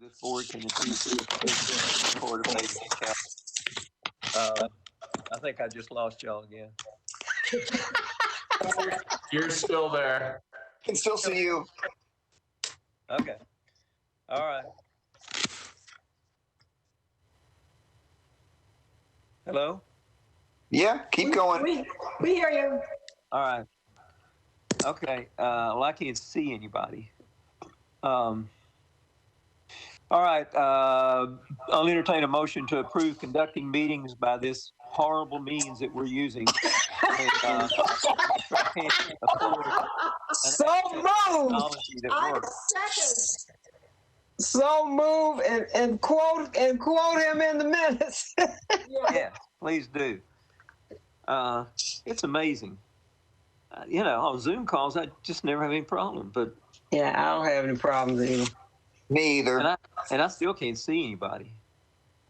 this board can record a page account. I think I just lost y'all again. You're still there. Can still see you. Okay. All right. Hello? Yeah, keep going. We hear you. All right. Okay. Well, I can't see anybody. All right. I'll entertain a motion to approve conducting meetings by this horrible means that we're using. And, So moved. So move and quote him in the minutes. Yeah, please do. It's amazing. On Zoom calls, I just never have any problem. But yeah, I don't have any problems either. Me either. And I still can't see anybody.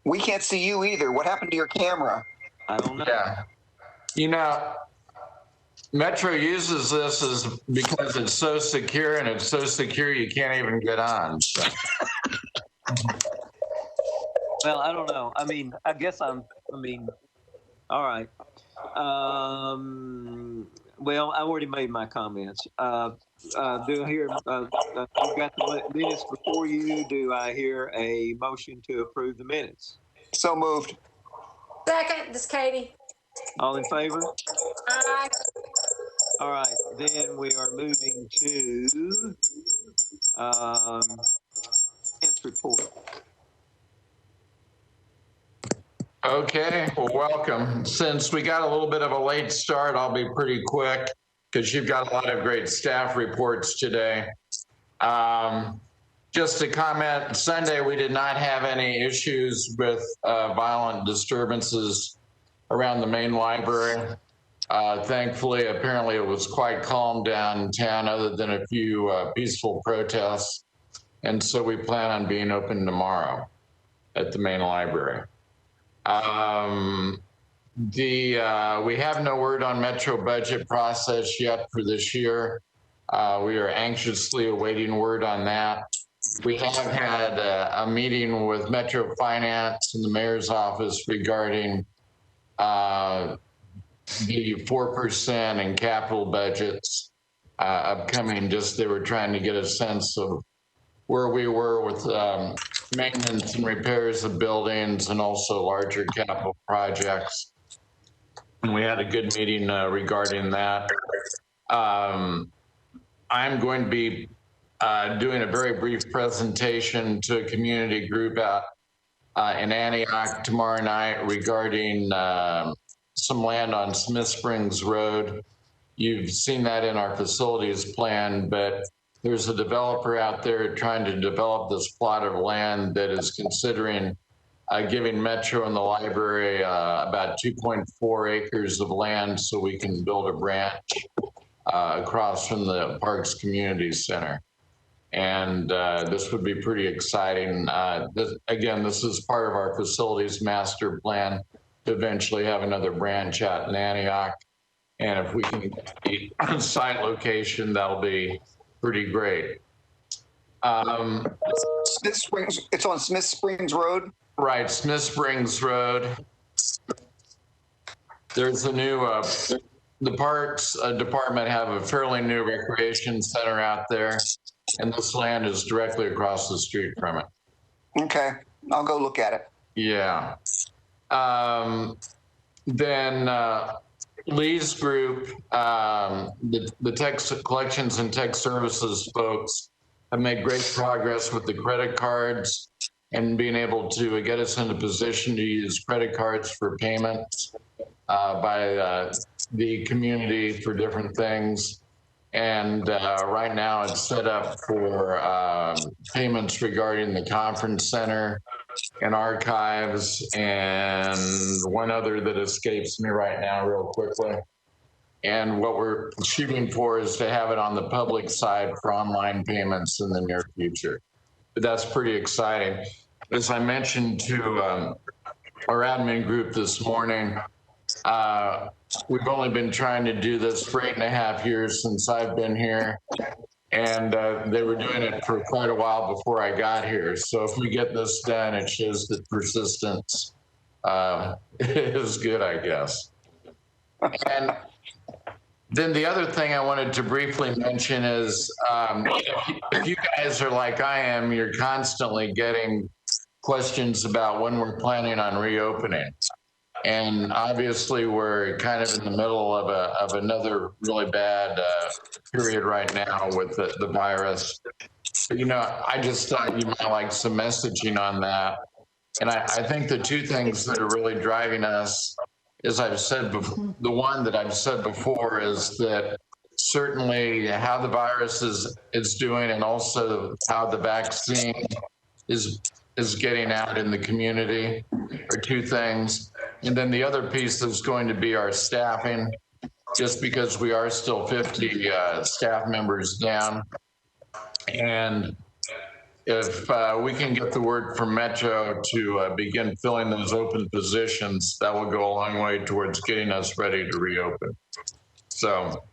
We can't see you either. What happened to your camera? I don't know. Yeah. Metro uses this because it's so secure, and it's so secure you can't even get on. So. Well, I don't know. I guess all right. Well, I already made my comments. Do I hear, you've got the minutes before you. Do I hear a motion to approve the minutes? So moved. Second, this is Katie. All in favor? Aye. All right, then we are moving to its report. Okay, well, welcome. Since we got a little bit of a late start, I'll be pretty quick because you've got a lot of great staff reports today. Just to comment, Sunday we did not have any issues with violent disturbances around the main library. Thankfully, apparently it was quite calm downtown other than a few peaceful protests. And so we plan on being open tomorrow at the main library. We have no word on Metro budget process yet for this year. We are anxiously awaiting word on that. We have had a meeting with Metro Finance and the mayor's office regarding the 4% in capital budgets upcoming. They were trying to get a sense of where we were with maintenance and repairs of buildings and also larger capital projects. And we had a good meeting regarding that. I'm going to be doing a very brief presentation to a community group out in Antioch tomorrow night regarding some land on Smith Springs Road. You've seen that in our facilities plan, but there's a developer out there trying to develop this plot of land that is considering giving Metro and the library about 2.4 acres of land so we can build a branch across from the Parks Community Center. And this would be pretty exciting. This is part of our facilities master plan to eventually have another branch out in Antioch. And if we can get the site location, that'll be pretty great. Smith Springs, it's on Smith Springs Road? Right, Smith Springs Road. There's a new, the Parks Department have a fairly new recreation center out there, and this land is directly across the street from it. Okay, I'll go look at it. Yeah. Then Lee's group, the tech collections and tech services folks have made great progress with the credit cards and being able to get us into position to use credit cards for payments by the community for different things. And right now it's set up for payments regarding the conference center and archives and one other that escapes me right now real quickly. And what we're shooting for is to have it on the public side for online payments in the near future. But that's pretty exciting. As I mentioned to our admin group this morning, we've only been trying to do this for 8.5 years since I've been here. And they were doing it for quite a while before I got here. So if we get this done, it shows that persistence is good, I guess. And then the other thing I wanted to briefly mention is if you guys are like I am, you're constantly getting questions about when we're planning on reopening. And obviously, we're kind of in the middle of another really bad period right now with the virus. But, you know, I just thought you might like some messaging on that. And I think the two things that are really driving us, as I've said before, the one that I've said before is that certainly how the virus is doing, and also how the vaccine is getting out in the community are two things. And then the other piece is going to be our staffing, just because we are still 50 staff members down. And if we can get the word from Metro to begin filling those open positions, that will go a long way towards getting us ready to reopen. So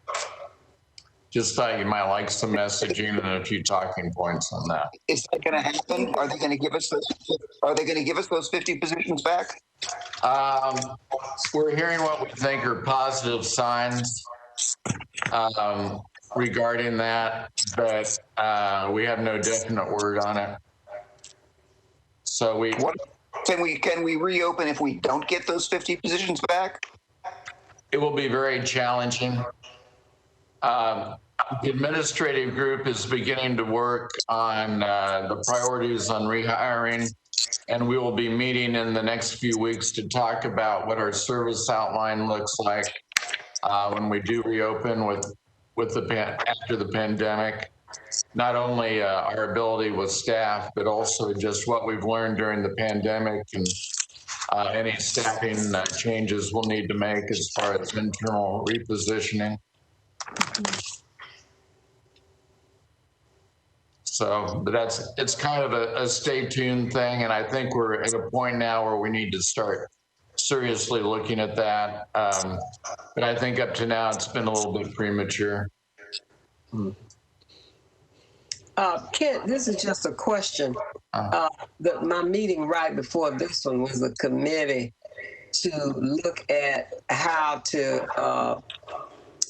just thought you might like some messaging and a few talking points on that. Is that going to happen? Are they going to give us those? Are they going to give us those 50 positions back? We're hearing what we think are positive signs regarding that, but we have no definite word on it. So can we reopen if we don't get those 50 positions back? It will be very challenging. The administrative group is beginning to work on the priorities on rehiring, and we will be meeting in the next few weeks to talk about what our service outline looks like when we do reopen after the pandemic. Not only our ability with staff, but also just what we've learned during the pandemic and any staffing changes we'll need to make as far as internal repositioning. So, but it's kind of a stay tuned thing, and I think we're at a point now where we need to start seriously looking at that. But I think up to now it's been a little bit premature. Kent, this is just a question. My meeting right before this one was a committee to look at how to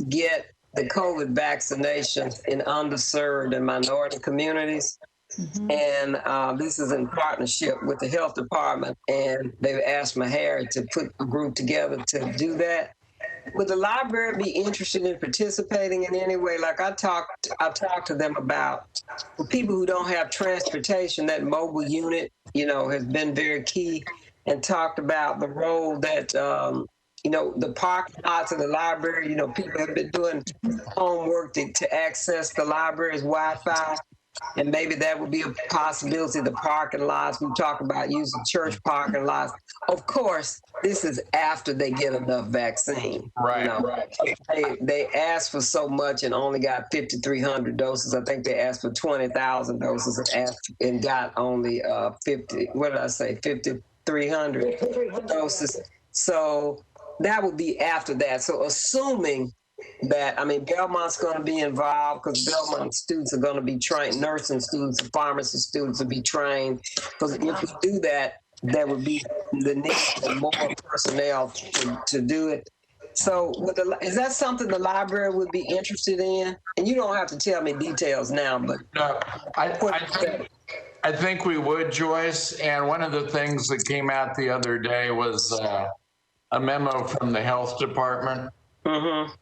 get the COVID vaccinations in underserved and minority communities. Mm-hmm. And this is in partnership with the health department. And they've asked Mahara to put a group together to do that. Would the library be interested in participating in any way? Like I've talked to them about for people who don't have transportation, that mobile unit, you know, has been very key, and talked about the role that, you know, the parking lots of the library, you know, people have been doing homework to access the library's Wi-Fi. And maybe that would be a possibility, the parking lots. We talk about using church parking lots. Of course, this is after they get enough vaccine. Right. You know? Right. They asked for so much and only got 5,300 doses. I think they asked for 20,000 doses and got only 5,300 doses. So that would be after that. So assuming that, I mean, Belmont's going to be involved because Belmont students are going to be trained, nursing students and pharmacy students will be trained. Because if we do that, there would be the need for more personnel to do it. So is that something the library would be interested in? And you don't have to tell me details now, but... No, I think we would, Joyce. And one of the things that came out the other day was a memo from the health department. Mm-hmm.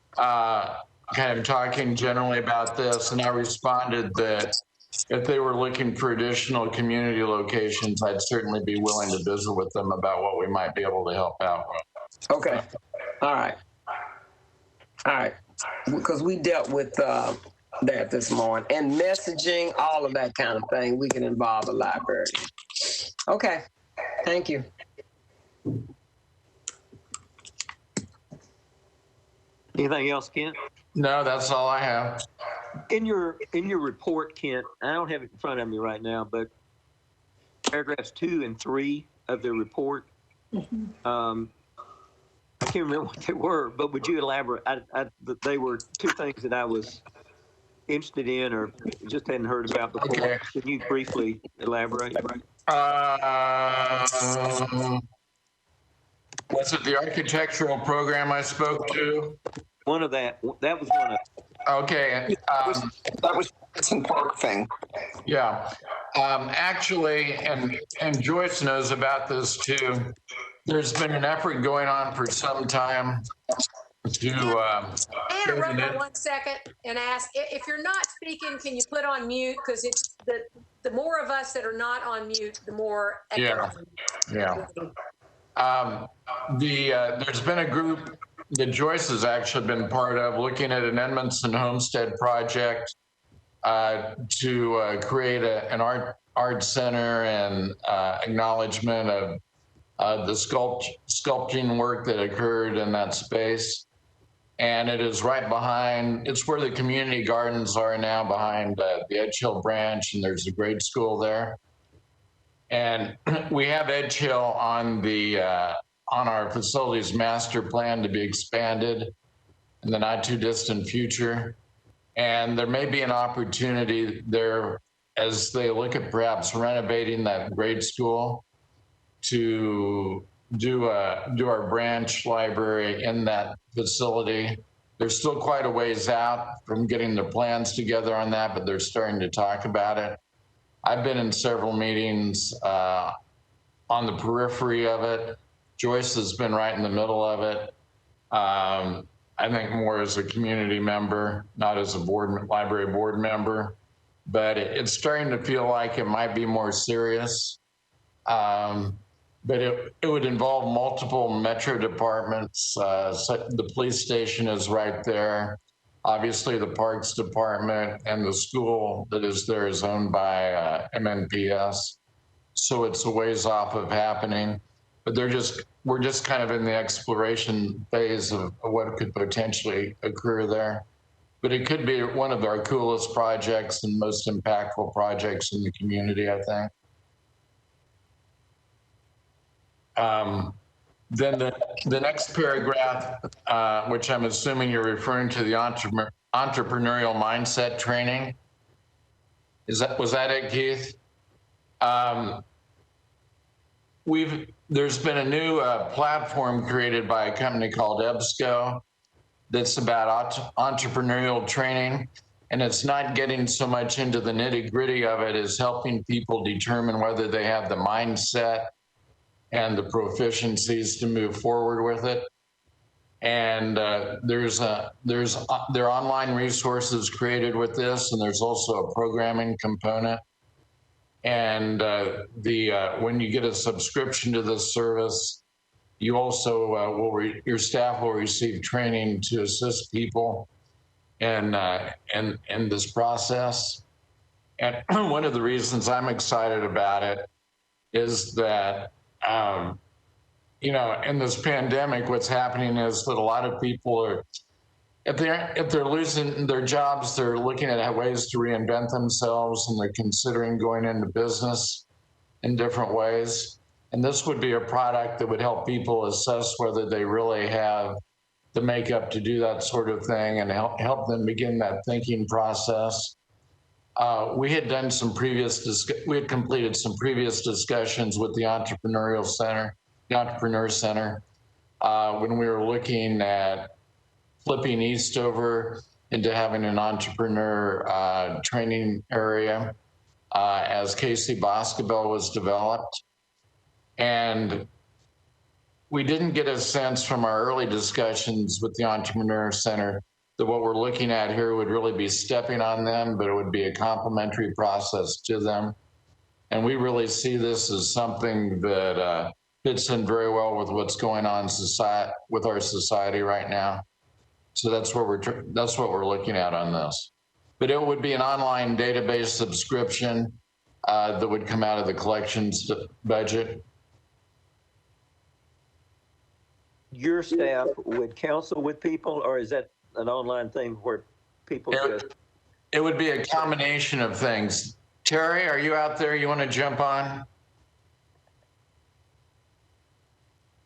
Kind of talking generally about this, and I responded that if they were looking for additional community locations, I'd certainly be willing to visit with them about what we might be able to help out with. Okay. All right. Because we dealt with that this morning, and messaging, all of that kind of thing, we can involve the library. Okay. Thank you. Anything else, Kent? No, that's all I have. In your report, Kent, I don't have it in front of me right now, but paragraphs 2 and 3 of the report, mm-hmm. I can't remember what they were, but would you elaborate? They were two things that I was interested in or just hadn't heard about before? Okay. Can you briefly elaborate? Was it the architectural program I spoke to? That was one of. Okay. That was Hudson Park thing. Yeah. Actually, and Joyce knows about this too. There's been an effort going on for some time to. I interrupt for 1 second and ask, if you're not speaking, can you put on mute? Because it's the more of us that are not on mute, the more. Yeah. There's been a group that Joyce has actually been part of looking at an Edmondson Homestead project to create an art center and acknowledgement of the sculpting work that occurred in that space. And it is right behind, it's where the community gardens are now, behind the Edge Hill branch, and there's a grade school there. And we have Edge Hill on our facilities master plan to be expanded in the not too distant future. And there may be an opportunity there as they look at perhaps renovating that grade school to do our branch library in that facility. They're still quite a ways out from getting their plans together on that, but they're starting to talk about it. I've been in several meetings on the periphery of it. Joyce has been right in the middle of it. I think more as a community member, not as a library board member, but it's starting to feel like it might be more serious. But it would involve multiple metro departments. So the police station is right there. Obviously, the Parks Department and the school that is there is owned by MNPS. So it's a ways off of happening. But we're just kind of in the exploration phase of what could potentially occur there. But it could be one of our coolest projects and most impactful projects in the community, I think. Then the next paragraph, which I'm assuming you're referring to, the entrepreneurial mindset training. Was that it, Keith? There's been a new platform created by a company called EBSCO that's about entrepreneurial training, and it's not getting so much into the nitty-gritty of it as helping people determine whether they have the mindset and the proficiencies to move forward with it. And there are online resources created with this, and there's also a programming component. And when you get a subscription to this service, you also your staff will receive training to assist people in this process. And one of the reasons I'm excited about it is that in this pandemic, what's happening is that a lot of people are, if they're losing their jobs, they're looking at ways to reinvent themselves, and they're considering going into business in different ways. And this would be a product that would help people assess whether they really have the makeup to do that sort of thing, and help them begin that thinking process. We had completed some previous discussions with the Entrepreneur Center, when we were looking at flipping Eastover into having an entrepreneur training area as Casey Boscobel was developed. And we didn't get a sense from our early discussions with the Entrepreneur Center that what we're looking at here would really be stepping on them, but it would be a complementary process to them. And we really see this as something that fits in very well with what's going on with our society right now. So that's what we're looking at on this. But it would be an online database subscription that would come out of the collections budget. Your staff would counsel with people, or is that an online thing where people could? It would be a combination of things. Terry, are you out there? You want to jump on?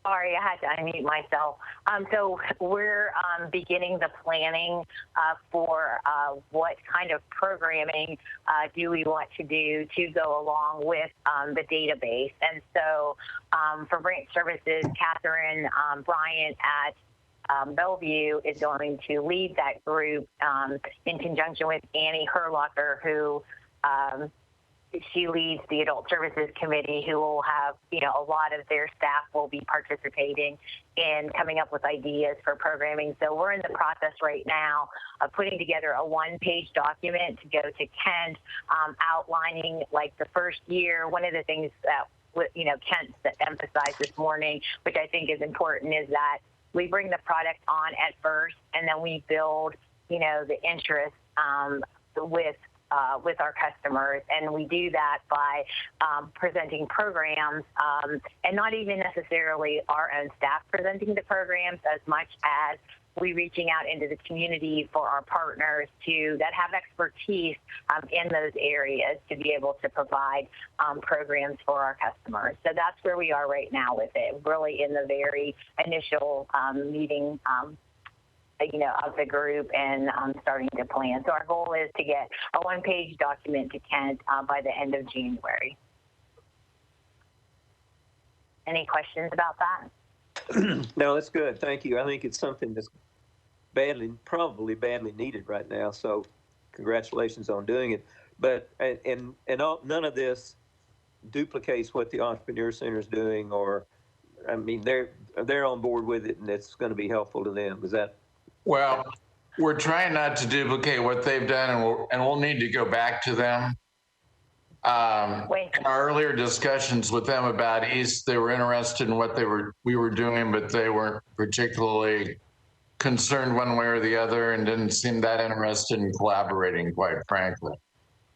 Sorry, I had to unmute myself. So we're beginning the planning for what kind of programming do we want to do to go along with the database. And so for branch services, Catherine Bryant at Bellevue is going to lead that group in conjunction with Annie Herlocker, who she leads the Adult Services Committee, who will have, a lot of their staff will be participating in coming up with ideas for programming. So we're in the process right now of putting together a one-page document to go to Kent, outlining like the first year. One of the things that, Kent emphasized this morning, which I think is important, is that we bring the product on at first, and then we build, the interest with our customers, and we do that by presenting programs, and not even necessarily our own staff presenting the programs, as much as we reaching out into the community for our partners that have expertise in those areas to be able to provide programs for our customers. So that's where we are right now with it, really in the very initial meeting of the group, and starting to plan. So our goal is to get a one-page document to Kent by the end of January. Any questions about that? No, that's good. Thank you. I think it's something that's probably badly needed right now. So congratulations on doing it. But, none of this duplicates what the Entrepreneur Center is doing, or, they're on board with it, and it's going to be helpful to them. Is that? Well, we're trying not to duplicate what they've done, and we'll need to go back to them. In our earlier discussions with them about East, they were interested in what we were doing, but they weren't particularly concerned one way or the other, and didn't seem that interested in collaborating, quite frankly.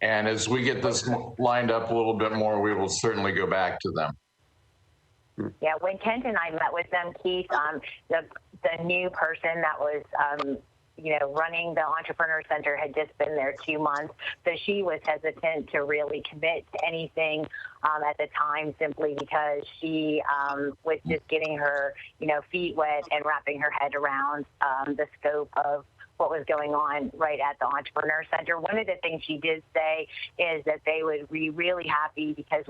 And as we get this lined up a little bit more, we will certainly go back to them. Yeah, when Kent and I met with them, Keith, the new person that was, running the Entrepreneur Center had just been there 2 months. So she was hesitant to really commit to anything at the time, simply because she was just getting her, feet wet and wrapping her head around the scope of what was going on right at the Entrepreneur Center. One of the things she did say is that they would be really happy because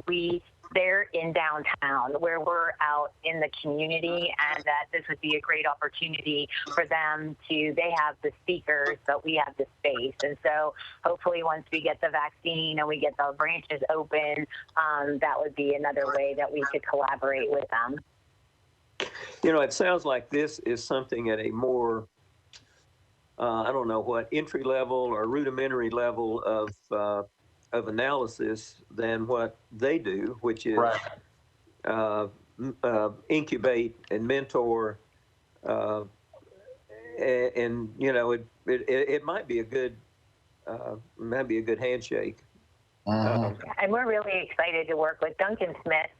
they're in downtown, where we're out in the community, and that this would be a great opportunity for them they have the speakers, but we have the space. And so hopefully once we get the vaccine and we get the branches open, that would be another way that we could collaborate with them. It sounds like this is something at a more, entry level or rudimentary level of analysis than what they do, which is incubate and mentor, and it might be a good handshake. And we're really excited to work with Duncan Smith.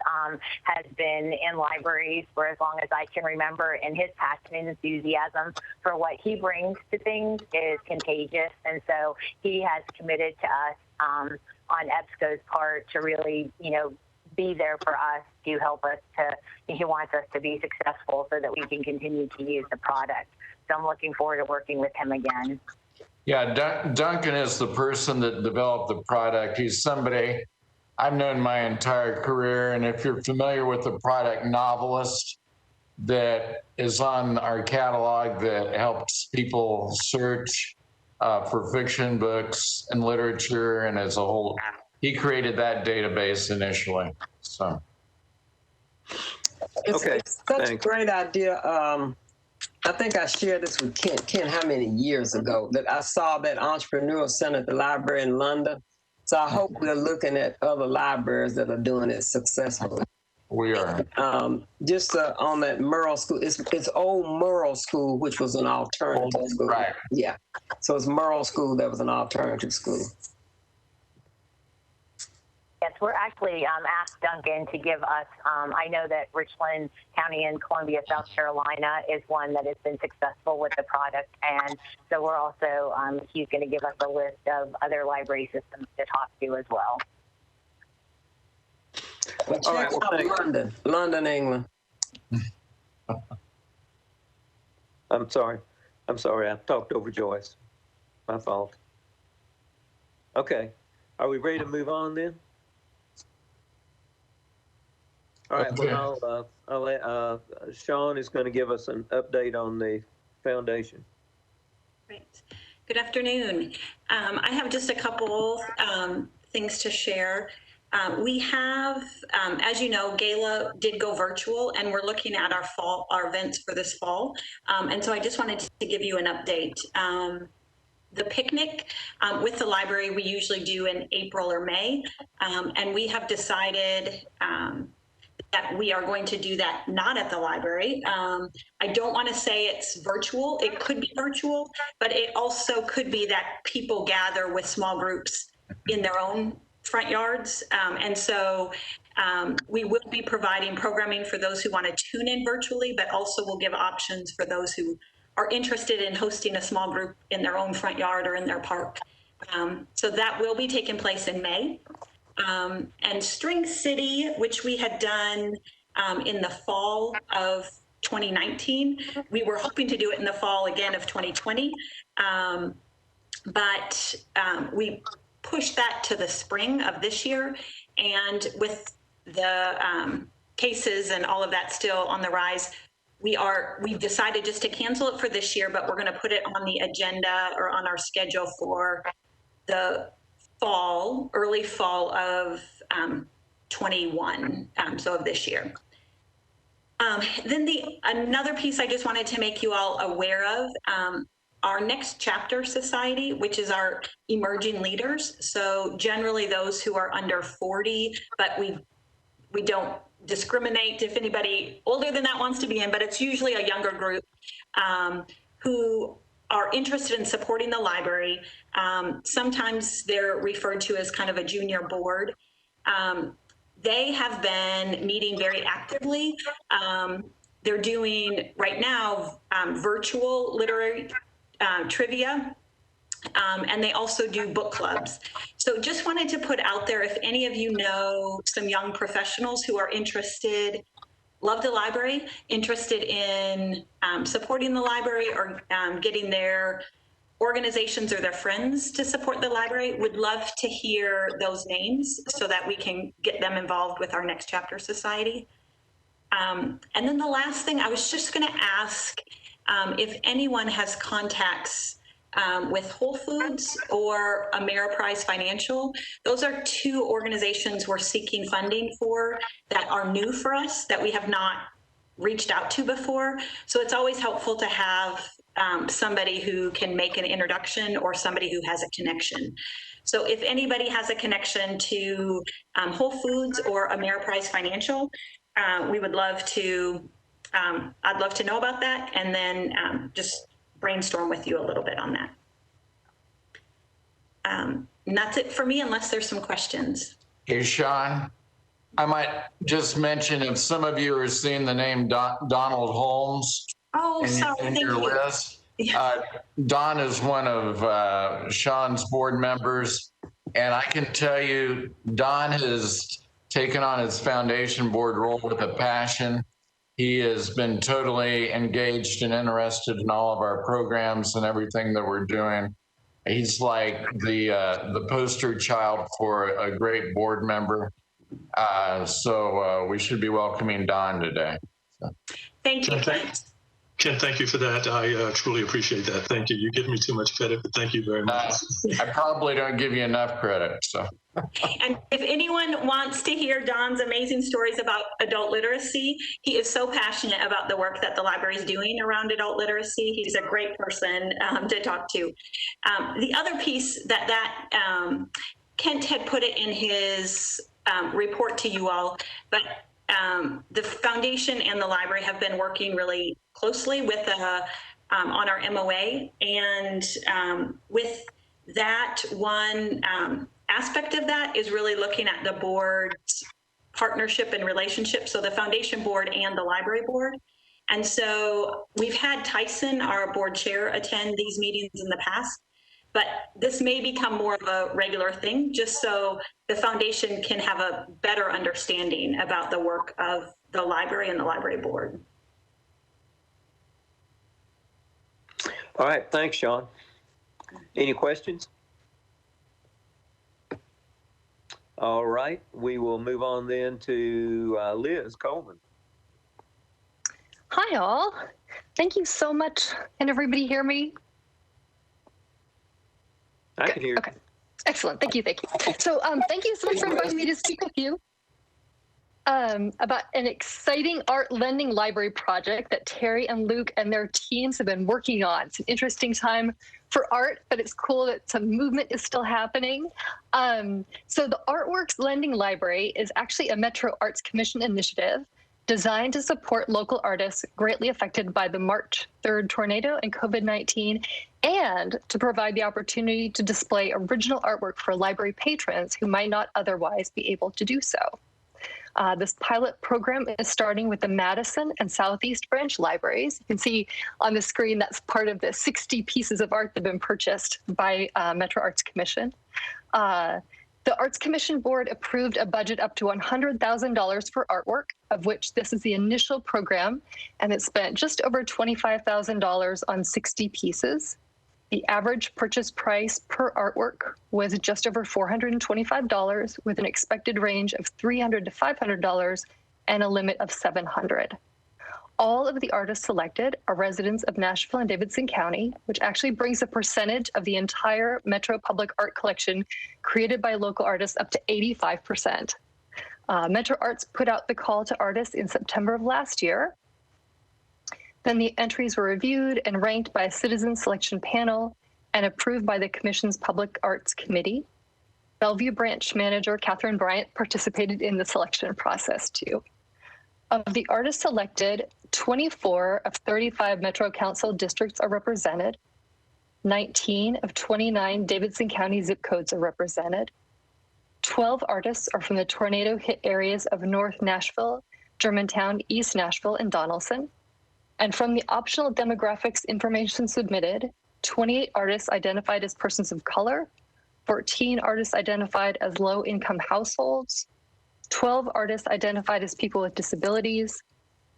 Has been in libraries for as long as I can remember, and his passion and enthusiasm for what he brings to things is contagious. And so he has committed to us on EBSCO's part to really, be there for us, to help us he wants us to be successful so that we can continue to use the product. So I'm looking forward to working with him again. Yeah, Duncan is the person that developed the product. He's somebody I've known my entire career, and if you're familiar with the product Novelist that is on our catalog that helps people search for fiction books and literature, and as a whole, he created that database initially. So, it's such a great idea. I think I shared this with Ken how many years ago, that I saw that Entrepreneur Center at the library in London. So I hope we're looking at other libraries that are doing it successfully. We are. Just on that Merle School, it's old Merle School, which was an alternative school. Right. Yeah. So it's Merle School that was an alternative school. Yes, we're actually asked Duncan to give us, I know that Richland County in Columbia, South Carolina is one that has been successful with the product. And so we're also, he's going to give us a list of other library systems to talk to as well. London, England. I'm sorry. I talked over Joyce. My fault. Okay. Are we ready to move on then? All right. Okay. Well, I'll let, Sean is going to give us an update on the foundation. Great. Good afternoon. I have just a couple things to share. We have, as you know, Gala did go virtual, and we're looking at our events for this fall. And so I just wanted to give you an update. The picnic with the library we usually do in April or May, and we have decided that we are going to do that not at the library. I don't want to say it's virtual. It could be virtual, but it also could be that people gather with small groups in their own front yards. And so we will be providing programming for those who want to tune in virtually, but also we'll give options for those who are interested in hosting a small group in their own front yard or in their park. So that will be taking place in May. And String City, which we had done in the fall of 2019, we were hoping to do it in the fall again of 2020, but we pushed that to the spring of this year. And with the cases and all of that still on the rise, we've decided just to cancel it for this year, but we're going to put it on the agenda or on our schedule for the early fall of 21, so of this year. Then another piece I just wanted to make you all aware of, our Next Chapter Society, which is our emerging leaders. So generally those who are under 40, but we don't discriminate if anybody older than that wants to be in, but it's usually a younger group who are interested in supporting the library. Sometimes they're referred to as kind of a junior board. They have been meeting very actively. They're doing right now virtual literary trivia, and they also do book clubs. So just wanted to put out there, if any of you know some young professionals who are interested, love the library, interested in supporting the library or getting their organizations or their friends to support the library, would love to hear those names so that we can get them involved with our Next Chapter Society. And then the last thing, I was just going to ask if anyone has contacts with Whole Foods or Ameriprise Financial. Those are two organizations we're seeking funding for that are new for us, that we have not reached out to before. So it's always helpful to have somebody who can make an introduction or somebody who has a connection. So if anybody has a connection to Whole Foods or Ameriprise Financial, we would love to, I'd love to know about that, and then just brainstorm with you a little bit on that. And that's it for me, unless there's some questions. Hey, Sean, I might just mention, if some of you are seeing the name Donald Holmes in your list, Don is one of Sean's board members, and I can tell you, Don has taken on his foundation board role with a passion. He has been totally engaged and interested in all of our programs and everything that we're doing. He's like the poster child for a great board member. So we should be welcoming Don today. So. Thank you. Ken, thank you for that. I truly appreciate that. Thank you. You give me too much credit, but thank you very much. I probably don't give you enough credit. So. And if anyone wants to hear Don's amazing stories about adult literacy, he is so passionate about the work that the library is doing around adult literacy. He's a great person to talk to. The other piece that Kent had put it in his report to you all, but the foundation and the library have been working really closely with on our MOA, and with that, one aspect of that is really looking at the board's partnership and relationship, so the foundation board and the library board. And so we've had Tyson, our board chair, attend these meetings in the past, but this may become more of a regular thing, just so the foundation can have a better understanding about the work of the library and the library board. All right, thanks, Sean. Any questions? All right, we will move on then to Liz Coleman. Hi, all. Thank you so much. Can everybody hear me? I can hear you. Okay. Excellent. Thank you. Thank you. So thank you so much for inviting me to speak with you about an exciting art lending library project that Terry and Luke and their teams have been working on. It's an interesting time for art, but it's cool that some movement is still happening. So the Artworks Lending Library is actually a Metro Arts Commission initiative designed to support local artists greatly affected by the March 3rd tornado and COVID-19, and to provide the opportunity to display original artwork for library patrons who might not otherwise be able to do so. This pilot program is starting with the Madison and Southeast Branch libraries. You can see on the screen that's part of the 60 pieces of art that have been purchased by Metro Arts Commission. The Arts Commission Board approved a budget up to $100,000 for artwork, of which this is the initial program, and it spent just over $25,000 on 60 pieces. The average purchase price per artwork was just over $425, with an expected range of $300 to $500 and a limit of $700. All of the artists selected are residents of Nashville and Davidson County, which actually brings a percentage of the entire Metro Public Art collection created by local artists up to 85%. Metro Arts put out the call to artists in September of last year. Then the entries were reviewed and ranked by a citizen selection panel and approved by the Commission's Public Arts Committee. Bellevue Branch Manager Catherine Bryant participated in the selection process too. Of the artists selected, 24 of 35 Metro Council districts are represented. 19 of 29 Davidson County zip codes are represented. 12 artists are from the tornado hit areas of North Nashville, Germantown, East Nashville, and Donaldson. And from the optional demographics information submitted, 28 artists identified as persons of color, 14 artists identified as low-income households, 12 artists identified as people with disabilities,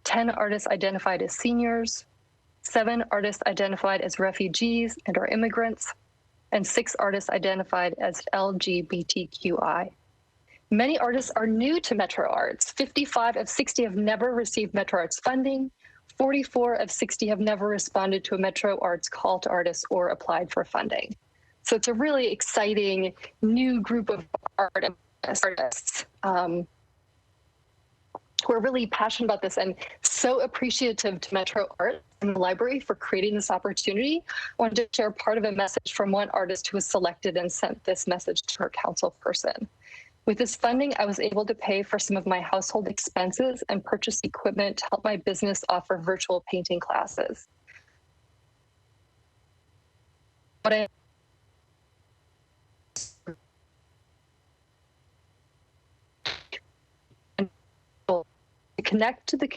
10 artists identified as seniors, 7 artists identified as refugees and or immigrants, and 6 artists identified as LGBTQI. Many artists are new to Metro Arts. 55 of 60 have never received Metro Arts funding. 44 of 60 have never responded to a Metro Arts call to artists or applied for funding. So it's a really exciting new group of artists who are really passionate about this and so appreciative to Metro Arts and the library for creating this opportunity. I wanted to share part of a message from one artist who was selected and sent this message to her council person. With this funding, I was able to pay for some of my household expenses and purchase equipment to help my business offer virtual painting classes. But connect to the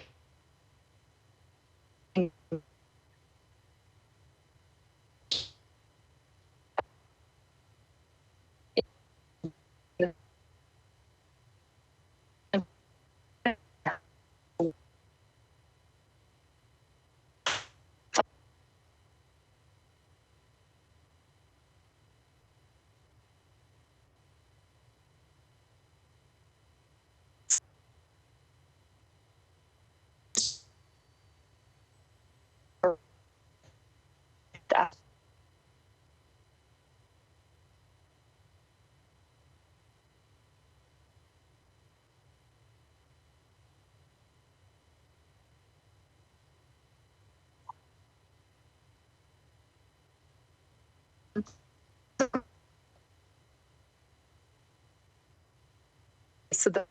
so the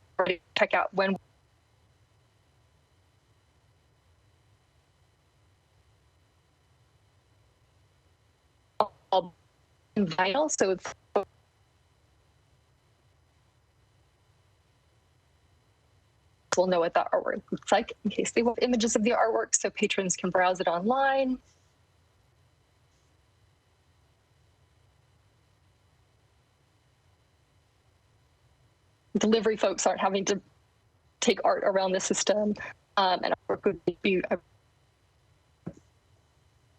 check out when all in vinyl, so it's we'll know what the artwork looks like in case they want images of the artwork so patrons can browse it online. Delivery folks aren't having to take art around the system, and artwork would be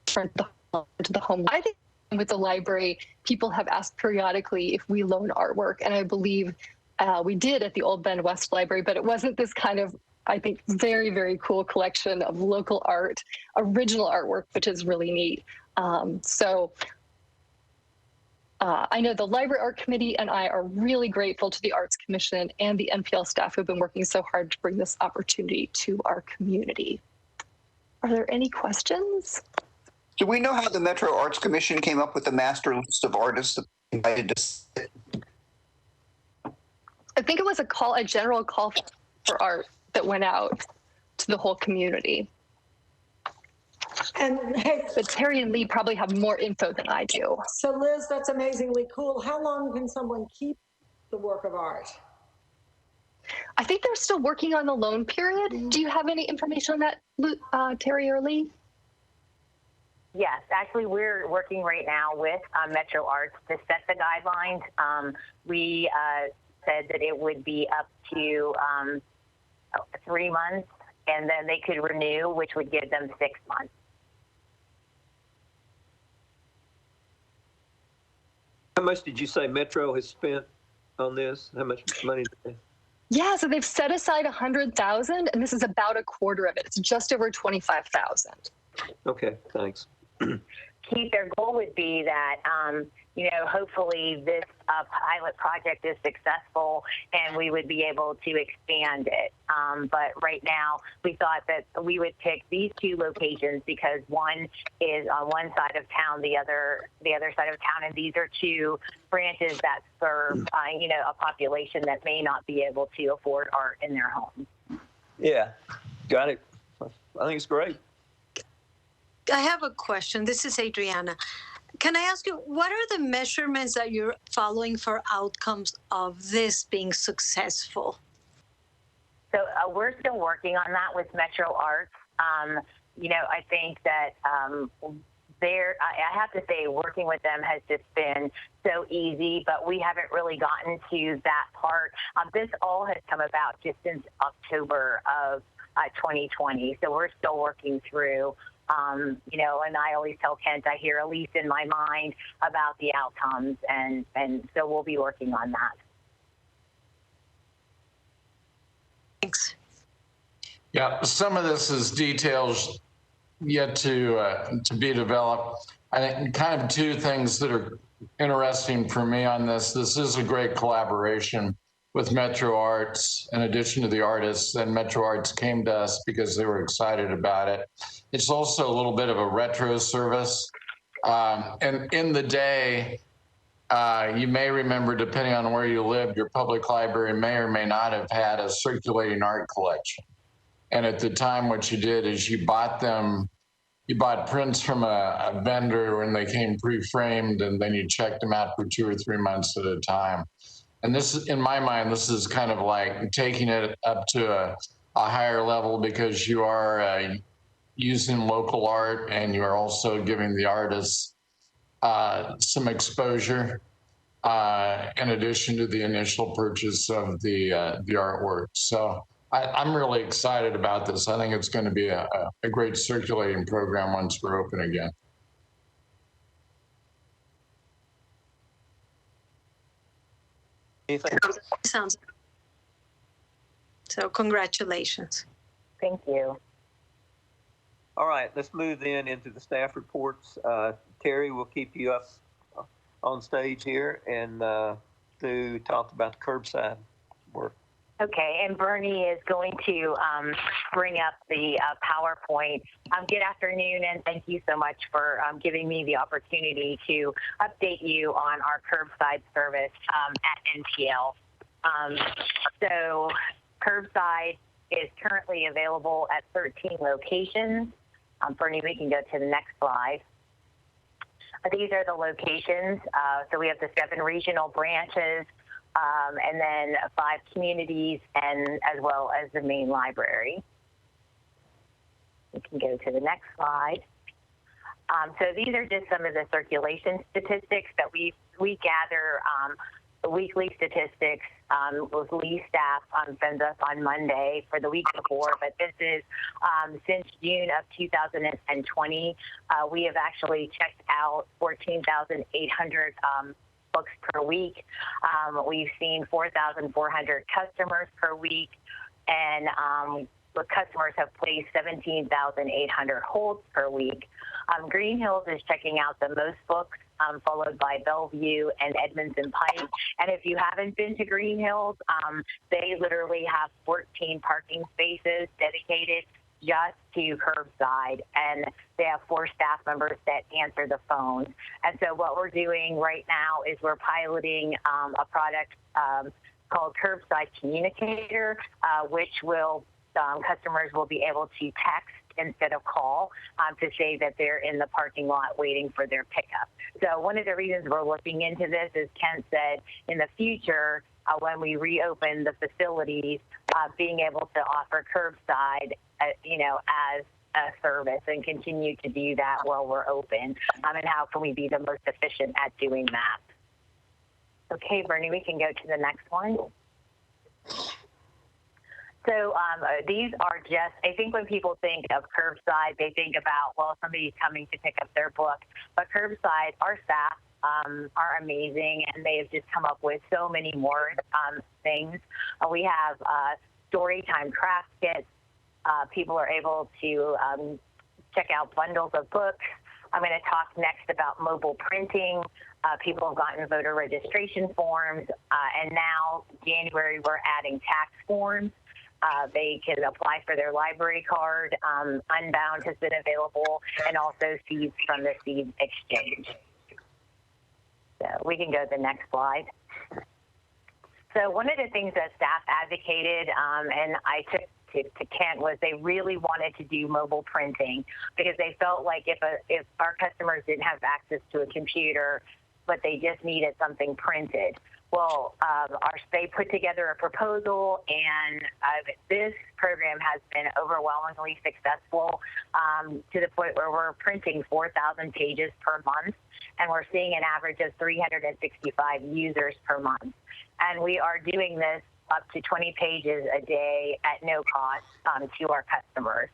different. to the home. I think with the library, people have asked periodically if we loan artwork, and I believe we did at the Old Bend West Library, but it wasn't this kind of, I think, very, very cool collection of local art, original artwork, which is really neat. I know the Library Art Committee and I are really grateful to the Arts Commission and the NPL staff who've been working so hard to bring this opportunity to our community. Are there any questions? Do we know how the Metro Arts Commission came up with the master list of artists that invited us? I think it was a general call for art that went out to the whole community. And hey, But Terry and Lee probably have more info than I do. so Liz, that's amazingly cool. How long can someone keep the work of art? I think they're still working on the loan period. Do you have any information on that, Terry or Lee? Yes, actually, we're working right now with Metro Arts to set the guidelines. We said that it would be up to 3 months, and then they could renew, which would give them 6 months. How much did you say Metro has spent on this? How much money did they? Yeah, so they've set aside $100,000, and this is about a quarter of it. It's just over $25,000. Okay, thanks. Keith, their goal would be that, hopefully this pilot project is successful and we would be able to expand it. But right now, we thought that we would pick these 2 locations because one is on one side of town, the other side of town, and these are 2 branches that serve, a population that may not be able to afford art in their home. Yeah, got it. I think it's great. I have a question. This is Adriana. Can I ask you, what are the measurements that you're following for outcomes of this being successful? So we're still working on that with Metro Arts. I think that I have to say, working with them has just been so easy, but we haven't really gotten to that part. This all has come about just since October of 2020. So we're still working through. And I always tell Kent I hear a lease in my mind about the outcomes, and so we'll be working on that. Thanks. Yeah, some of this is details yet to be developed. I think kind of 2 things that are interesting for me on this. This is a great collaboration with Metro Arts. In addition to the artists, and Metro Arts came to us because they were excited about it. It's also a little bit of a retro service. And in the day, you may remember, depending on where you lived, your public library may or may not have had a circulating art collection. And at the time, what you did is you bought prints from a vendor when they came pre-framed, and then you checked them out for 2 or 3 months at a time. And this, in my mind, this is kind of like taking it up to a higher level, because you are using local art and you are also giving the artists some exposure in addition to the initial purchase of the artwork. So I'm really excited about this. I think it's going to be a great circulating program once we're open again. Anything? Sounds so. Congratulations. Thank you. All right, let's move then into the staff reports. Terry will keep you up on stage here and to talk about the curbside work. Okay, and Bernie is going to bring up the PowerPoint. Good afternoon, and thank you so much for giving me the opportunity to update you on our curbside service at NPL. So Curbside is currently available at 13 locations. Bernie, we can go to the next slide. These are the locations. So we have the 7 regional branches, and then 5 communities, and as well as the main library. We can go to the next slide. So these are just some of the circulation statistics that we gather weekly statistics with Lee staff sends us on Monday for the week before, but this is since June of 2020, we have actually checked out 14,800 books per week. We've seen 4,400 customers per week, and the customers have placed 17,800 holds per week. Green Hills is checking out the most books, followed by Bellevue and Edmondson Pike. And if you haven't been to Green Hills, they literally have 14 parking spaces dedicated just to curbside, and they have 4 staff members that answer the phones. And so what we're doing right now is we're piloting a product called Curbside Communicator, which will customers will be able to text instead of call to say that they're in the parking lot waiting for their pickup. So one of the reasons we're looking into this is Kent said in the future, when we reopen the facilities, being able to offer curbside, as a service and continue to do that while we're open. And how can we be the most efficient at doing that? Okay, Bernie, we can go to the next one. So these are just, I think when people think of curbside, they think about, well, somebody's coming to pick up their book. But curbside, our staff are amazing, and they have just come up with so many more things. We have story time craft kits. People are able to check out bundles of books. I'm going to talk next about mobile printing. People have gotten voter registration forms, and now January we're adding tax forms. They can apply for their library card. Unbound has been available, and also seeds from the seed exchange. So we can go to the next slide. So one of the things that staff advocated, and I took to Kent, was they really wanted to do mobile printing because they felt like if our customers didn't have access to a computer, but they just needed something printed. Well, they put together a proposal, and this program has been overwhelmingly successful to the point where we're printing 4,000 pages per month, and we're seeing an average of 365 users per month. And we are doing this up to 20 pages a day at no cost to our customers.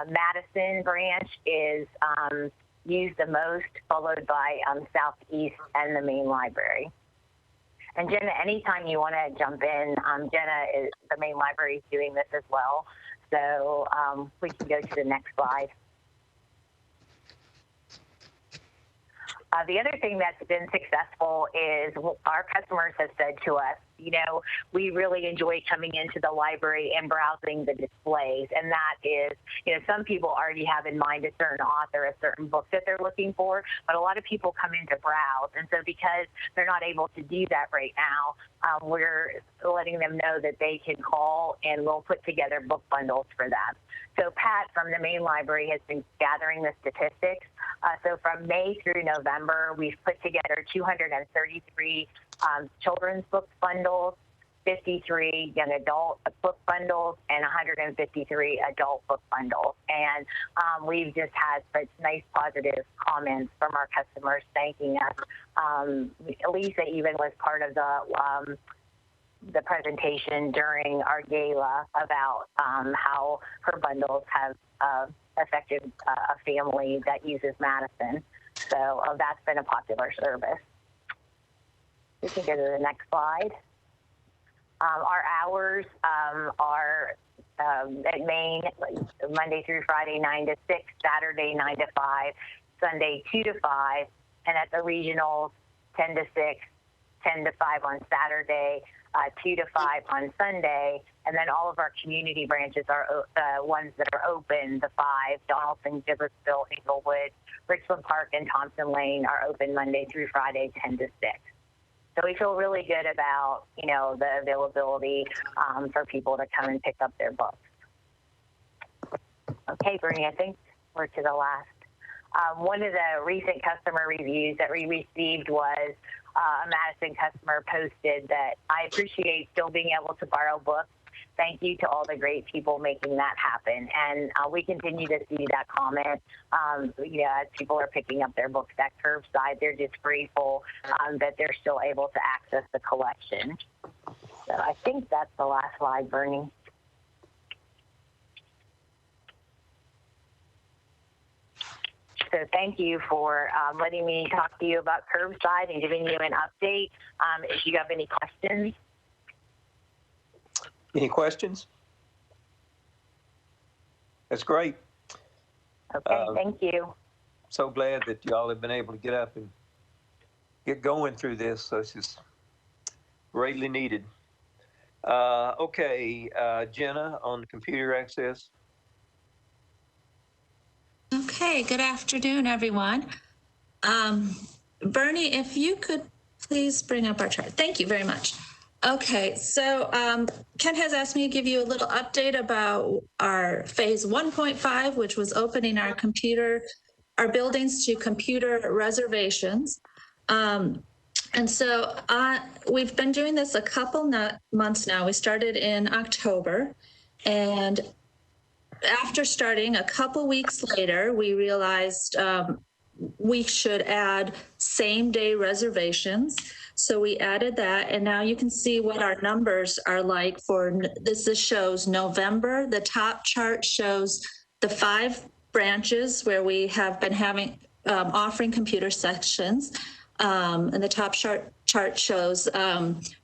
Madison branch is used the most, followed by Southeast and the main library. And Jenna, anytime you want to jump in, the main library is doing this as well. So we can go to the next slide. The other thing that's been successful is our customers have said to us, we really enjoy coming into the library and browsing the displays. And that is, some people already have in mind a certain author, a certain book that they're looking for, but a lot of people come in to browse. And so because they're not able to do that right now, we're letting them know that they can call and we'll put together book bundles for them. So Pat from the main library has been gathering the statistics. So from May through November, we've put together 233 children's book bundles, 53 young adult book bundles, and 153 adult book bundles. And we've just had such nice positive comments from our customers thanking us. Lisa even was part of the presentation during our gala about how her bundles have affected a family that uses Madison. So that's been a popular service. We can go to the next slide. Our hours are at Maine, Monday through Friday, 9 to 6, Saturday, 9 to 5, Sunday, 2 to 5, and at the regionals, 10 to 6, 10 to 5 on Saturday, 2 to 5 on Sunday, and then all of our community branches are ones that are open. The 5, Donaldson, Gibbertsville, Inglewood, Richland Park, and Thompson Lane are open Monday through Friday, 10 to 6. So we feel really good about, the availability for people to come and pick up their books. Okay, Bernie, I think we're to the last. One of the recent customer reviews that we received was a Madison customer posted that I appreciate still being able to borrow books thank you to all the great people making that happen. And we continue to see that comment, as people are picking up their books at curbside. They're just grateful that they're still able to access the collection. So I think that's the last slide, Bernie. So thank you for letting me talk to you about Curbside and giving you an update. If you have any questions. Any questions? That's great. Okay, thank you. So glad that y'all have been able to get up and get going through this. So it's just greatly needed. Okay, Jenna on the computer access. Okay, good afternoon, everyone. Bernie, if you could please bring up our chart. Thank you very much. Okay, so Ken has asked me to give you a little update about our phase 1.5, which was opening our buildings to computer reservations. And so we've been doing this a couple months now. We started in October, and after starting a couple weeks later, we realized we should add same-day reservations. So we added that, and now you can see what our numbers are like for this. This shows November. The top chart shows the 5 branches where we have been offering computer sessions. And the top chart shows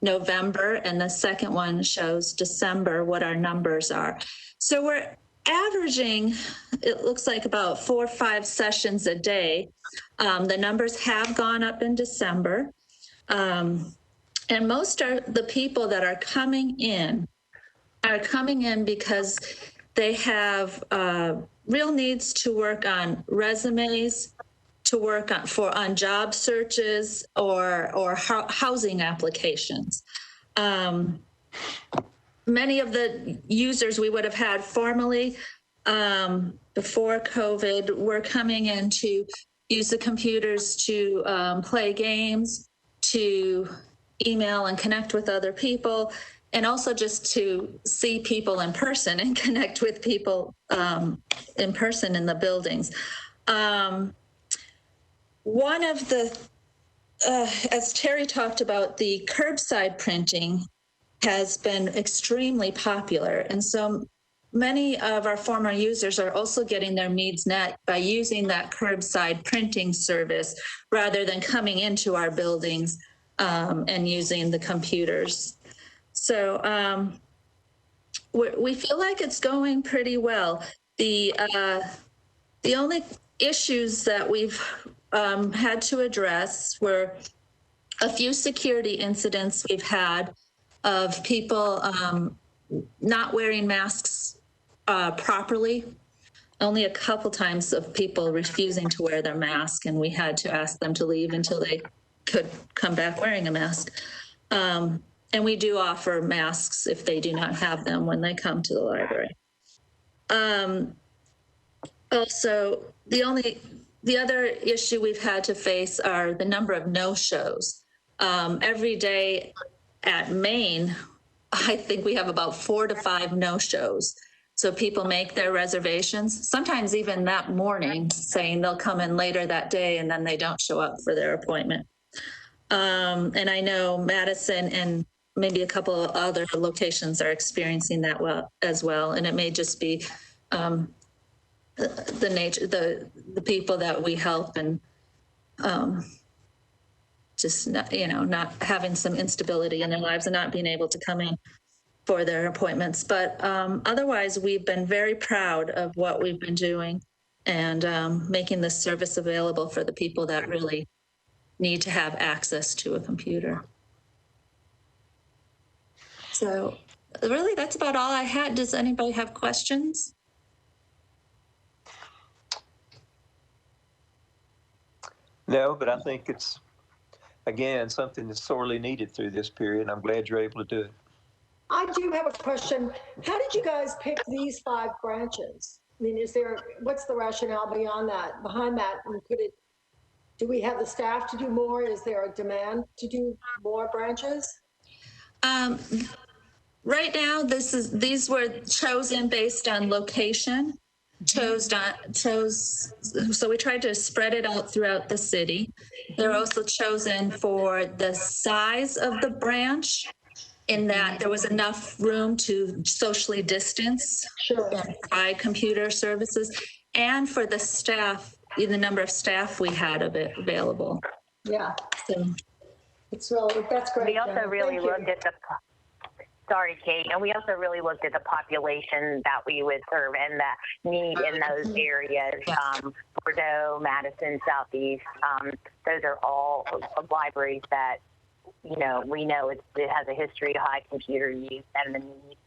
November, and the second one shows December, what our numbers are. So we're averaging, it looks like about 4 or 5 sessions a day. The numbers have gone up in December. And most of the people that are coming in because they have real needs to work on resumes, to work on job searches or housing applications. Many of the users we would have had formerly before COVID were coming in to use the computers to play games, to email and connect with other people, and also just to see people in person and connect with people in person in the buildings. One of the, as Terry talked about, the curbside printing has been extremely popular. And so many of our former users are also getting their needs met by using that curbside printing service rather than coming into our buildings and using the computers. So we feel like it's going pretty well. The only issues that we've had to address were a few security incidents we've had of people not wearing masks properly. Only a couple times of people refusing to wear their mask, and we had to ask them to leave until they could come back wearing a mask. And we do offer masks if they do not have them when they come to the library. Also, the other issue we've had to face are the number of no-shows. Every day at Maine, I think we have about 4 to 5 no-shows. So people make their reservations, sometimes even that morning, saying they'll come in later that day, and then they don't show up for their appointment. And I know Madison and maybe a couple of other locations are experiencing that as well. And it may just be the nature, the people that we help, and just not, not having some instability in their lives and not being able to come in for their appointments. But otherwise, we've been very proud of what we've been doing and making this service available for the people that really need to have access to a computer. So really, that's about all I had. Does anybody have questions? No, but I think it's, again, something that's sorely needed through this period. I'm glad you're able to do it. I do have a question. How did you guys pick these 5 branches? I mean, what's the rationale behind that? And do we have the staff to do more? Is there a demand to do more branches? Right now, these were chosen based on location. So we tried to spread it out throughout the city. They're also chosen for the size of the branch, in that there was enough room to socially distance and provide computer services, and for the staff, the number of staff we had available. Yeah. So that's great. We also really looked at sorry, Kate, and we also really looked at the population that we would serve and the need in those areas. Bordeaux, Madison, Southeast, those are all libraries that, we know it has a history of high computer use and the need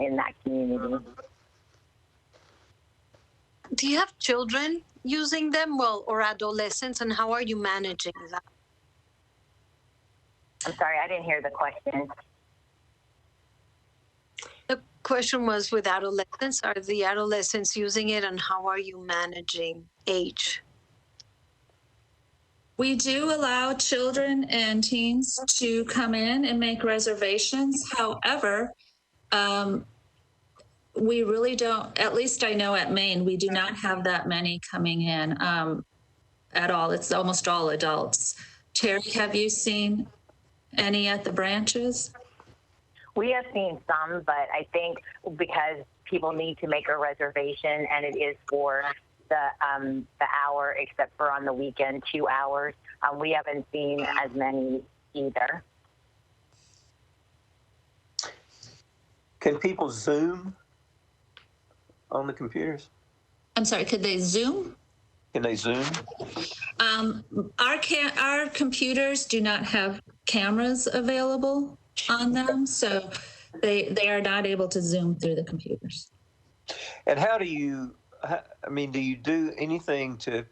in that community. Do you have children using them, or adolescents, and how are you managing that? I'm sorry, I didn't hear the question. The question was with adolescents. Are the adolescents using it, and how are you managing age? We do allow children and teens to come in and make reservations. However, we really don't, at least I know at Maine, we do not have that many coming in at all. It's almost all adults. Terry, have you seen any at the branches? We have seen some, but I think because people need to make a reservation and it is for the hour, except for on the weekend, 2 hours, we haven't seen as many either. Can people Zoom on the computers? I'm sorry, could they Zoom? Can they Zoom? Our computers do not have cameras available on them, so they are not able to Zoom through the computers. And how do you, do you do anything to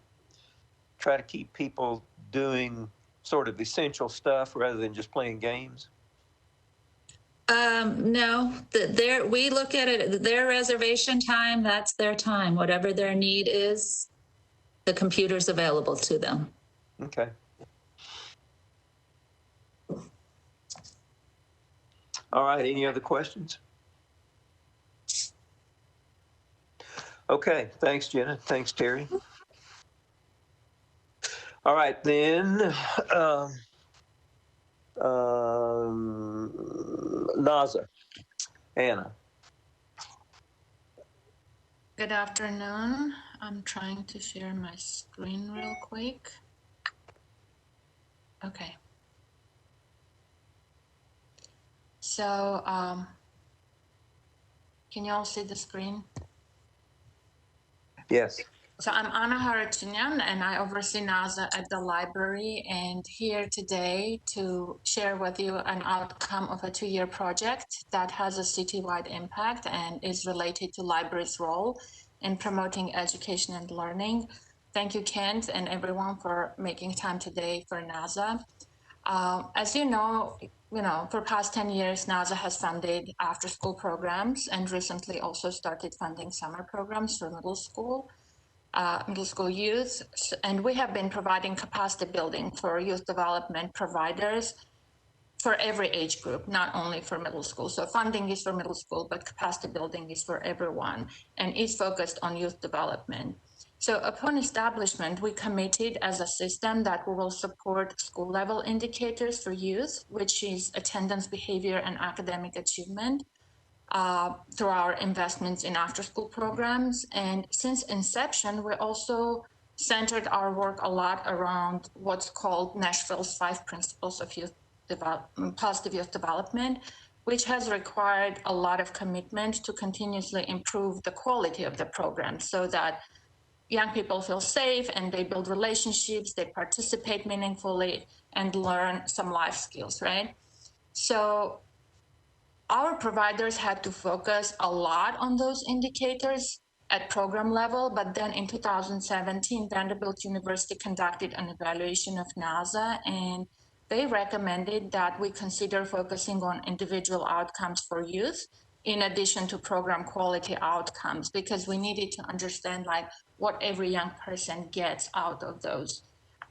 try to keep people doing sort of essential stuff rather than just playing games? No, we look at it, their reservation time, that's their time. Whatever their need is, the computer's available to them. Okay. All right, any other questions? Okay, thanks, Jenna. Thanks, Terry. All right, then, NASA, Anna. Good afternoon. I'm trying to share my screen real quick. Okay. So, can you all see the screen? Yes. So I'm Anna Harachinian, and I oversee NASA at the library, and here today to share with you an outcome of a 2-year project that has a citywide impact and is related to library's role in promoting education and learning. Thank you, Kent, and everyone for making time today for NASA. As you know, for past 10 years, NASA has funded after-school programs and recently also started funding summer programs for middle school youth. And we have been providing capacity building for youth development providers for every age group, not only for middle school. So funding is for middle school, but capacity building is for everyone and is focused on youth development. So upon establishment, we committed as a system that we will support school level indicators for youth, which is attendance, behavior, and academic achievement through our investments in after school programs. And since inception, we also centered our work a lot around what's called Nashville's 5 principles of positive youth development, which has required a lot of commitment to continuously improve the quality of the program so that young people feel safe and they build relationships, they participate meaningfully and learn some life skills, right? So our providers had to focus a lot on those indicators at program level, but then in 2017, Vanderbilt University conducted an evaluation of NASA, and they recommended that we consider focusing on individual outcomes for youth in addition to program quality outcomes, because we needed to understand what every young person gets out of those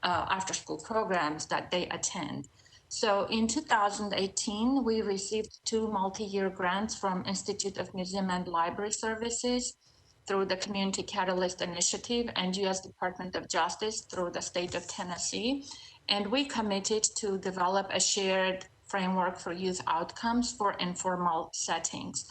after-school programs that they attend. So in 2018, we received 2 multi-year grants from Institute of Museum and Library Services through the Community Catalyst Initiative and U.S. Department of Justice through the state of Tennessee. And we committed to develop a shared framework for youth outcomes for informal settings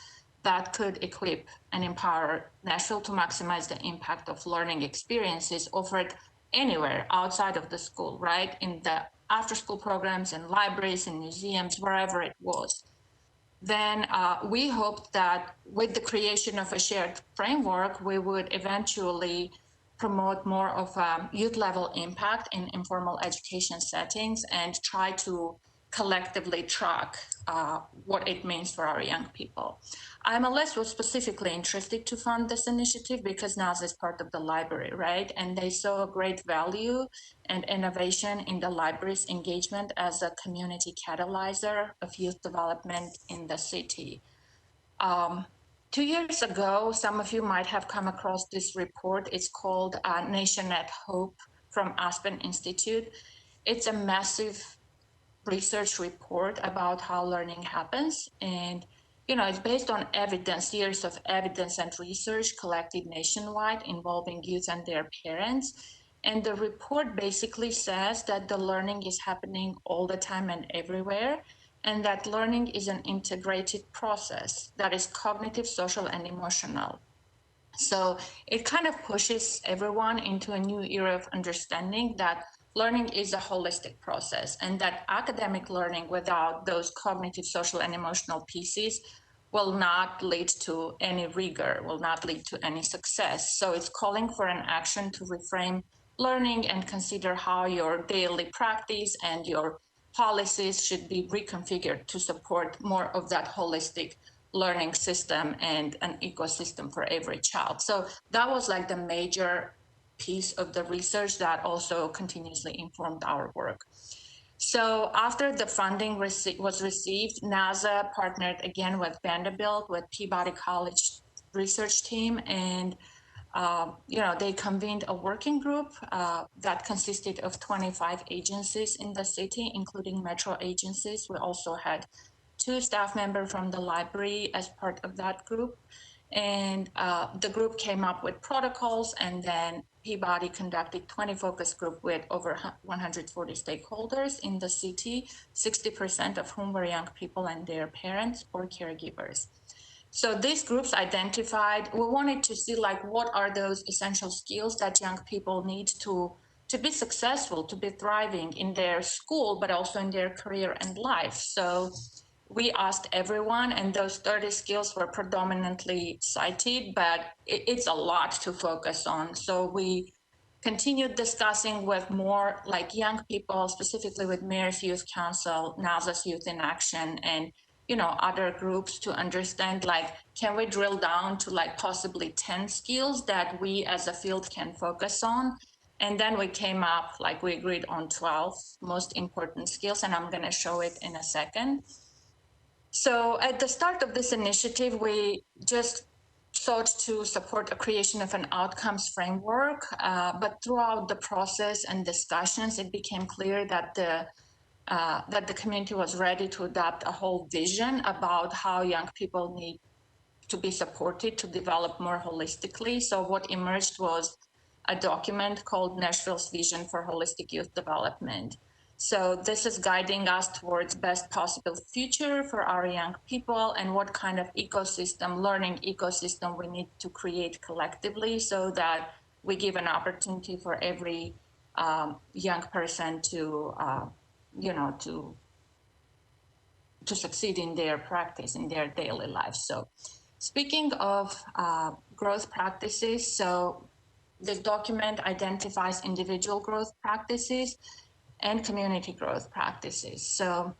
that could equip and empower Nashville to maximize the impact of learning experiences offered anywhere outside of the school, right? In the after-school programs, in libraries, in museums, wherever it was. Then we hoped that with the creation of a shared framework, we would eventually promote more of a youth level impact in informal education settings and try to collectively track what it means for our young people. IMLS was specifically interested to fund this initiative because NASA is part of the library, right? And they saw a great value and innovation in the library's engagement as a community catalyzer of youth development in the city. 2 years ago, some of you might have come across this report. It's called Nation at Hope from Aspen Institute. It's a massive research report about how learning happens. And, you know, it's based on evidence, years of evidence and research collected nationwide involving youth and their parents. And the report basically says that the learning is happening all the time and everywhere, and that learning is an integrated process that is cognitive, social, and emotional. So it kind of pushes everyone into a new era of understanding that learning is a holistic process and that academic learning without those cognitive, social, and emotional pieces will not lead to any rigor, will not lead to any success. So it's calling for an action to reframe learning and consider how your daily practice and your policies should be reconfigured to support more of that holistic learning system and an ecosystem for every child. So that was like the major piece of the research that also continuously informed our work. So after the funding was received, NASA partnered again with Vanderbilt, with Peabody College research team, and they convened a working group that consisted of 25 agencies in the city, including metro agencies. We also had 2 staff members from the library as part of that group. And the group came up with protocols, and then Peabody conducted 20 focus group with over 140 stakeholders in the city, 60% of whom were young people and their parents or caregivers. So these groups identified, we wanted to see like what are those essential skills that young people need to be successful, to be thriving in their school, but also in their career and life. So we asked everyone, and those 30 skills were predominantly cited, but it's a lot to focus on. So we continued discussing with more like young people, specifically with Mayor's Youth Council, NASA's Youth in Action, and other groups to understand, like, can we drill down to like possibly 10 skills that we as a field can focus on? And then we came up, like we agreed on 12 most important skills, and I'm gonna show it in a second. So at the start of this initiative, we just sought to support a creation of an outcomes framework, but throughout the process and discussions, it became clear that the community was ready to adopt a whole vision about how young people need to be supported to develop more holistically. So what emerged was a document called Nashville's Vision for Holistic Youth Development. So this is guiding us towards best possible future for our young people and what kind of ecosystem, learning ecosystem we need to create collectively so that we give an opportunity for every young person to succeed in their practice, in their daily life. So speaking of growth practices, so this document identifies individual growth practices and community growth practices. So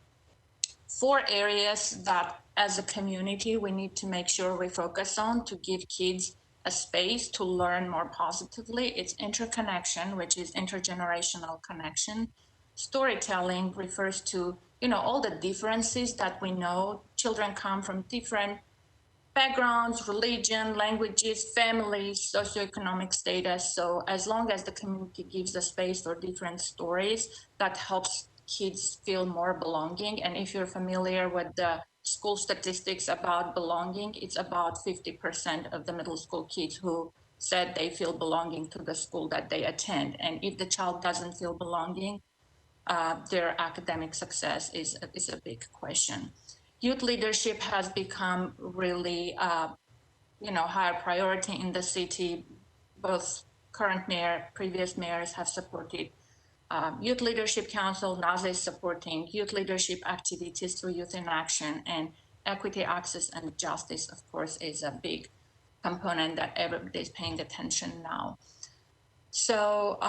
4 areas that as a community we need to make sure we focus on to give kids a space to learn more positively. It's interconnection, which is intergenerational connection. Storytelling refers to, all the differences that we know. Children come from different backgrounds, religion, languages, families, socioeconomic status. So as long as the community gives a space for different stories, that helps kids feel more belonging. And if you're familiar with the school statistics about belonging, it's about 50% of the middle school kids who said they feel belonging to the school that they attend. And if the child doesn't feel belonging, their academic success is a big question. Youth leadership has become really, higher priority in the city. Both current mayor, previous mayors have supported Youth Leadership Council. NASA is supporting youth leadership activities through Youth in Action, and equity, access, and justice, of course, is a big component that everybody is paying attention now. So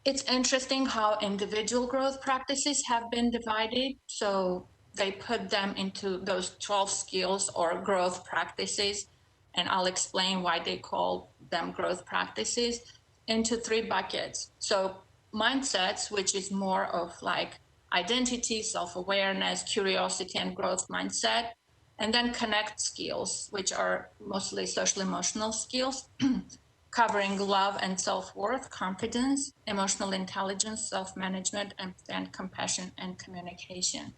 it's interesting how individual growth practices have been divided. So they put them into those 12 skills or growth practices, and I'll explain why they call them growth practices, into 3 buckets. So mindsets, which is more of like identity, self-awareness, curiosity, and growth mindset, and then connect skills, which are mostly social emotional skills, covering love and self-worth, confidence, emotional intelligence, self-management, and compassion and communication.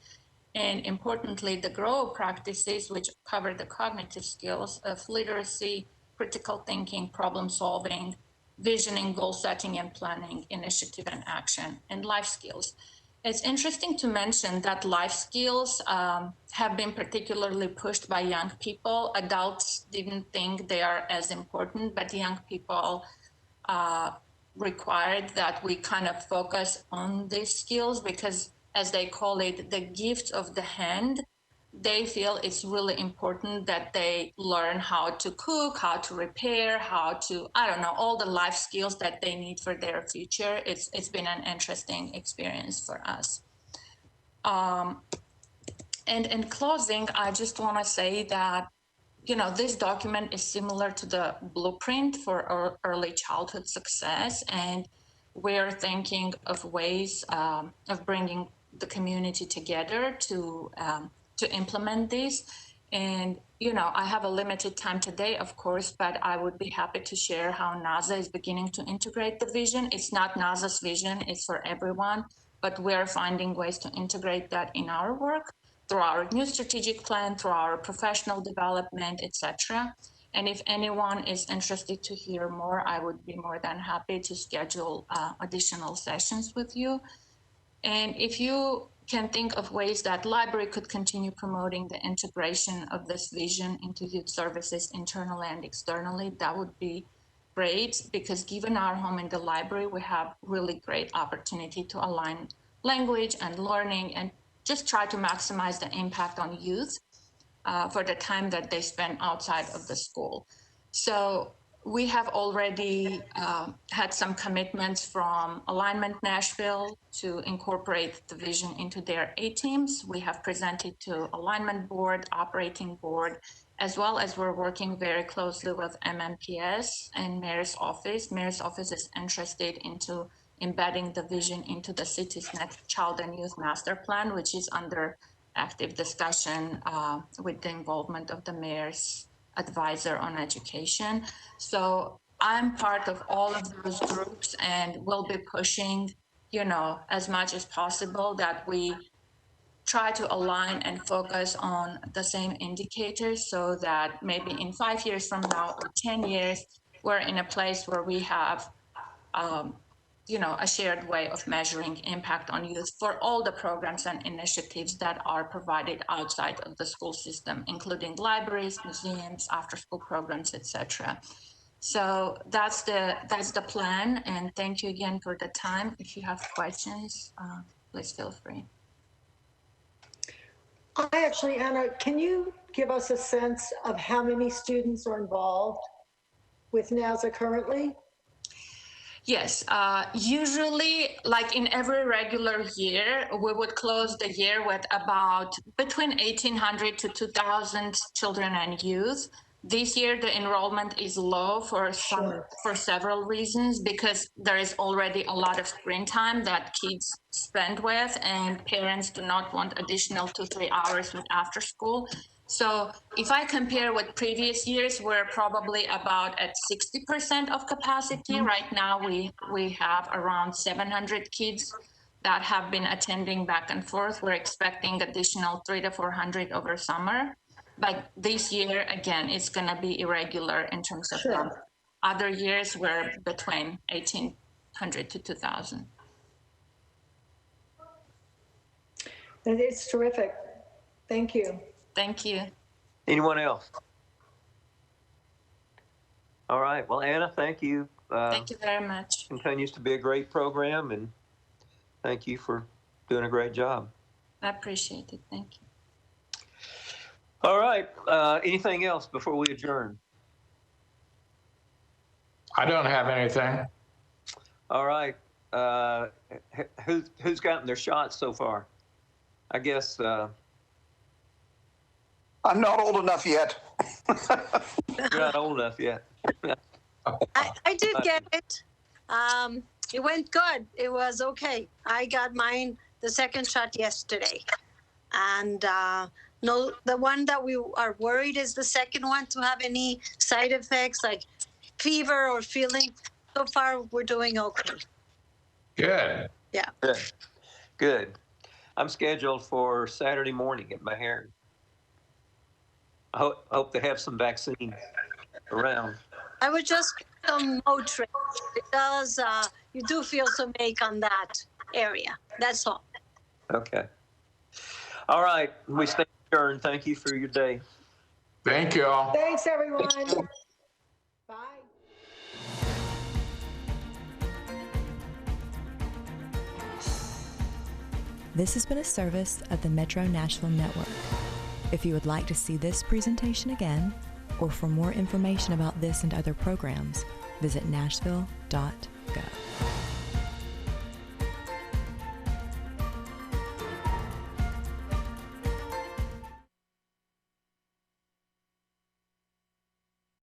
And importantly, the grow practices, which cover the cognitive skills of literacy, critical thinking, problem solving, visioning, goal setting and planning, initiative and action, and life skills. It's interesting to mention that life skills have been particularly pushed by young people. Adults didn't think they are as important, but young people required that we kind of focus on these skills because, as they call it, the gift of the hand. They feel it's really important that they learn how to cook, how to repair, how to, all the life skills that they need for their future. It's been an interesting experience for us. And in closing, I just want to say that, this document is similar to the blueprint for early childhood success. And we're thinking of ways of bringing the community together to implement this. And, I have a limited time today, of course, but I would be happy to share how NASA is beginning to integrate the vision. It's not NASA's vision, it's for everyone, but we're finding ways to integrate that in our work through our new strategic plan, through our professional development, etc. And if anyone is interested to hear more, I would be more than happy to schedule additional sessions with you. And if you can think of ways that library could continue promoting the integration of this vision into youth services internally and externally, that would be great, because given our home in the library, we have really great opportunity to align language and learning and just try to maximize the impact on youth for the time that they spend outside of the school. So we have already had some commitments from Alignment Nashville to incorporate the vision into their A teams. We have presented to Alignment Board, Operating Board, as well as we're working very closely with MMPS and Mayor's Office. Mayor's Office is interested into embedding the vision into the city's next Child and Youth Master Plan, which is under active discussion with the involvement of the Mayor's advisor on education. So I'm part of all of those groups and will be pushing, as much as possible that we try to align and focus on the same indicators so that maybe in 5 years from now or 10 years, we're in a place where we have, a shared way of measuring impact on youth for all the programs and initiatives that are provided outside of the school system, including libraries, museums, after-school programs, etc. So that's the plan. And thank you again for the time. If you have questions, please feel free. Anna, can you give us a sense of how many students are involved with NASA currently? Yes, usually, like in every regular year, we would close the year with about between 1,800 to 2,000 children and youth. This year, the enrollment is low for several reasons, because there is already a lot of screen time that kids spend with, and parents do not want additional 2-3 hours with after school. So if I compare with previous years, we're probably about at 60% of capacity. Right now, we have around 700 kids that have been attending back and forth. We're expecting additional 300 to 400 over summer. But this year, again, it's going to be irregular in terms of number. Other years were between 1,800 to 2,000. It's terrific. Thank you. Thank you. Anyone else? All right. Well, Anna, thank you. Thank you very much. Continues to be a great program, and thank you for doing a great job. I appreciate it. Thank you. All right. Anything else before we adjourn? I don't have anything. All right. Who's gotten their shots so far? I guess. I'm not old enough yet. You're not old enough yet. I did get it. It went good. It was okay. I got mine, the second shot yesterday. And no, the one that we are worried is the second one to have any side effects like fever or feeling. So far, we're doing okay. Good. Yeah. Good. Good. I'm scheduled for Saturday morning at my hearing. I hope they have some vaccine around. I would just put some Motrin because you do feel some ache on that area. That's all. Okay. All right. We stay adjourned. Thank you for your day. Thank you all. Thanks, everyone. Bye. This has been a service of the Metro Nashville Network. If you would like to see this presentation again, or for more information about this and other programs, visit nashville.gov.